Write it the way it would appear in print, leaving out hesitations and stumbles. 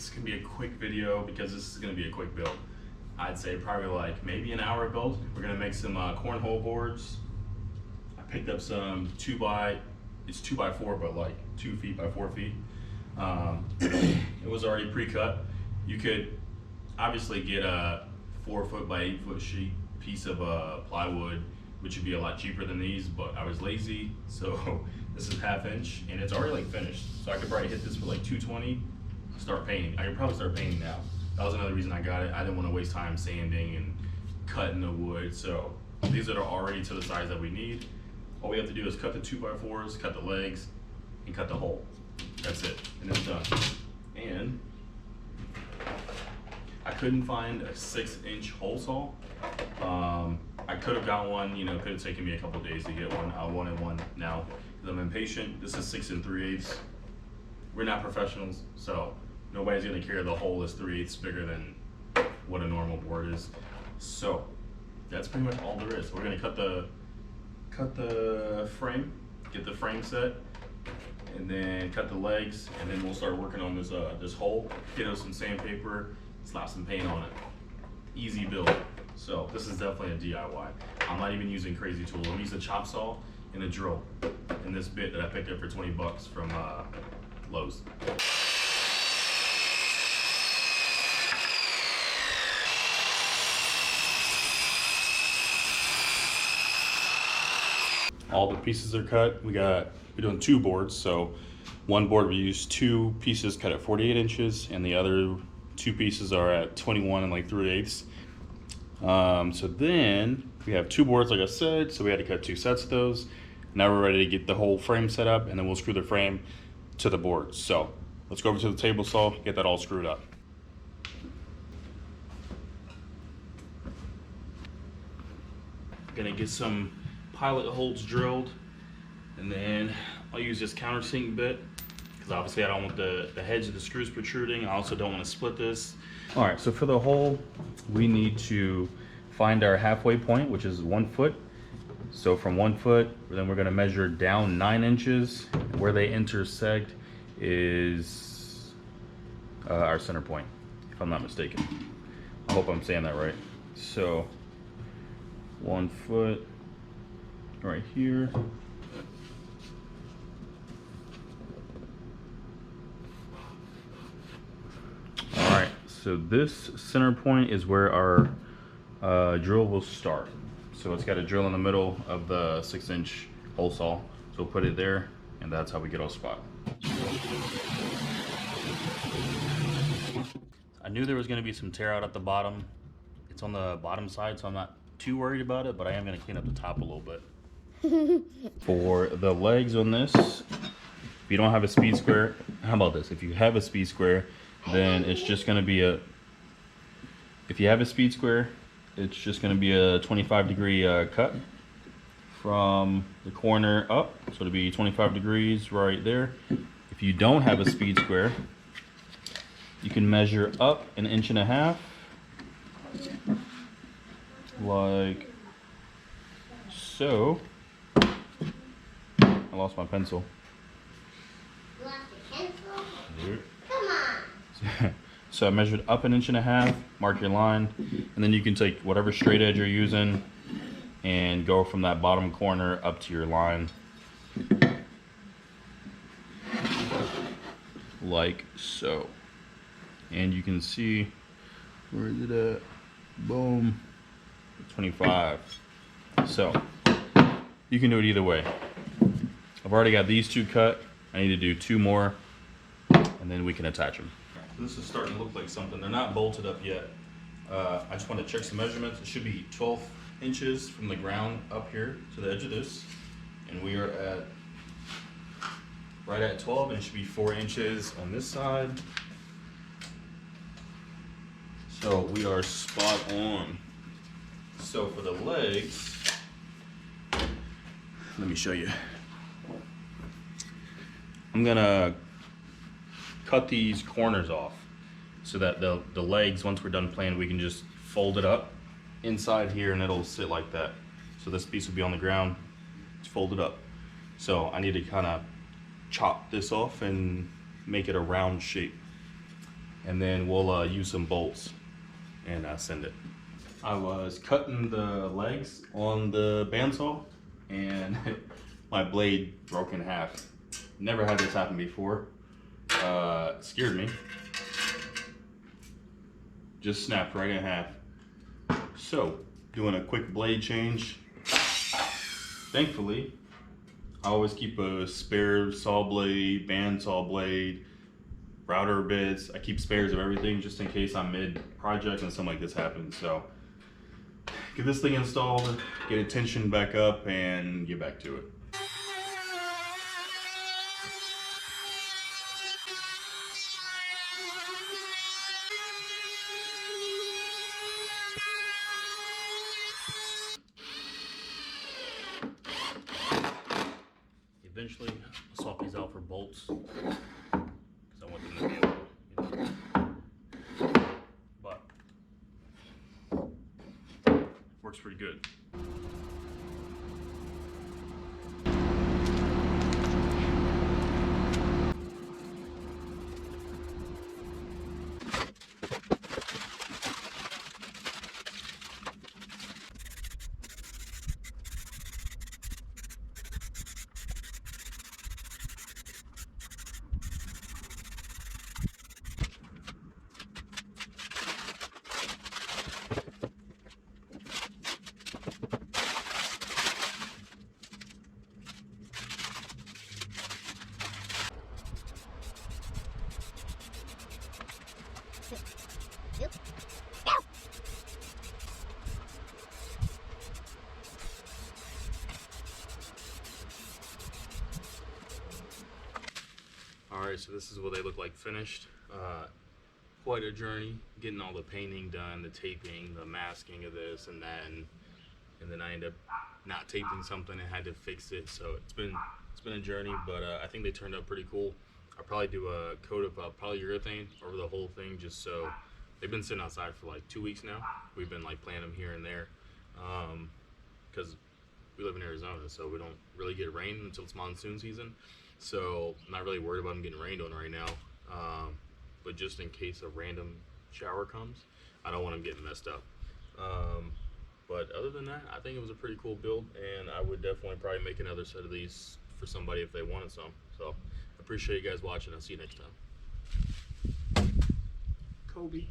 This is gonna be a quick video because this is gonna be a quick build. I'd say probably like maybe an hour build. We're gonna make some cornhole boards. I picked up some it's 2x4, but like 2 feet by 4 feet. It was already pre-cut. You could obviously get a 4 foot by 8 foot sheet piece of plywood, which would be a lot cheaper than these, but I was lazy, so this is 1/2 inch and it's already like finished. So I could probably hit this with like 220, start painting. I could probably start painting now. That was another reason I got it. I didn't want to waste time sanding and cutting the wood. So these are already to the size that we need. All we have to do is cut the 2x4s, cut the legs, and cut the hole. That's it, and it's done. And I couldn't find a 6-inch hole saw. I could have got one, you know, could have taken me a couple days to get one. I wanted one now because I'm impatient. This is 6 3/8. We're not professionals, so nobody's gonna care the hole is 3/8 bigger than what a normal board is. So that's pretty much all there is. We're gonna cut the frame, get the frame set, and then cut the legs, and then we'll start working on this hole. Get us some sandpaper, slap some paint on it. Easy build. So this is definitely a DIY. I'm not even using crazy tools. I'm using a chop saw and a drill, and this bit that I picked up for 20 bucks from Lowe's. All the pieces are cut. We're doing 2 boards. So one board we use 2 pieces cut at 48 inches, and the other 2 pieces are at 21 and like 3/8. So then we have 2 boards, like I said, so we had to cut 2 sets of those. Now we're ready to get the whole frame set up, and then we'll screw the frame to the boards. So let's go over to the table saw, get that all screwed up. Gonna get some pilot holes drilled, and then I'll use this countersink bit because obviously I don't want the heads of the screws protruding. I also don't want to split this. All right, so for the hole, we need to find our halfway point, which is 1 foot. So from 1 foot, then we're gonna measure down 9 inches. Where they intersect is our center point, if I'm not mistaken. I hope I'm saying that right. So 1 foot right here. All right, so this center point is where our drill will start. So it's got a drill in the middle of the 6-inch hole saw. So we'll put it there, and that's how we get our spot. I knew there was gonna be some tear out at the bottom. It's on the bottom side, so I'm not too worried about it, but I am gonna clean up the top a little bit. For the legs on this, if you don't have a speed square, how about this? If you have a speed square, then it's just gonna be if you have a speed square, it's just gonna be a 25-degree cut from the corner up. So it'll be 25 degrees right there. If you don't have a speed square, you can measure up 1.5 inches, like so. I lost my pencil. You lost your pencil? Dude. Come on. So I measured up 1.5 inches, mark your line, and then you can take whatever straight edge you're using and go from that bottom corner up to your line. Like so. And you can see, where is it at? Boom, 25. So you can do it either way. I've already got these 2 cut. I need to do 2 more, and then we can attach them. This is starting to look like something. They're not bolted up yet. I just want to check some measurements. It should be 12 inches from the ground up here to the edge of this, and we are at right at 12, and it should be 4 inches on this side. So we are spot on. So for the legs, let me show you. I'm gonna cut these corners off so that the legs, once we're done playing, we can just fold it up inside here and it'll sit like that. So this piece will be on the ground, it's folded up. So I need to kind of chop this off and make it a round shape. and then we'll use some bolts and send it. I was cutting the legs on the bandsaw and my blade broke in half. Never had this happen before. Scared me. Just snapped right in half. So, doing a quick blade change. Thankfully, I always keep a spare saw blade, bandsaw blade, router bits. I keep spares of everything just in case I'm mid-project and something like this happens. So, get this thing installed, get it tensioned back up, and get back to it. Eventually, I'll swap these out for bolts because I want them to be able to, but works pretty good. Yep. Alright, so this is what they look like finished. Quite a journey, getting all the painting done, the taping, the masking of this and that, and then I ended up not taping something and had to fix it. So it's been a journey, but I think they turned out pretty cool. I'll probably do a coat of polyurethane over the whole thing, just so they've been sitting outside for like 2 weeks now. We've been like planting them here and there, because we live in Arizona, so we don't really get rain until it's monsoon season. So I'm not really worried about them getting rained on right now. But just in case a random shower comes, I don't want them getting messed up. But other than that, I think it was a pretty cool build, and I would definitely probably make another set of these for somebody if they wanted some. So I appreciate you guys watching. I'll see you next time. Kobe.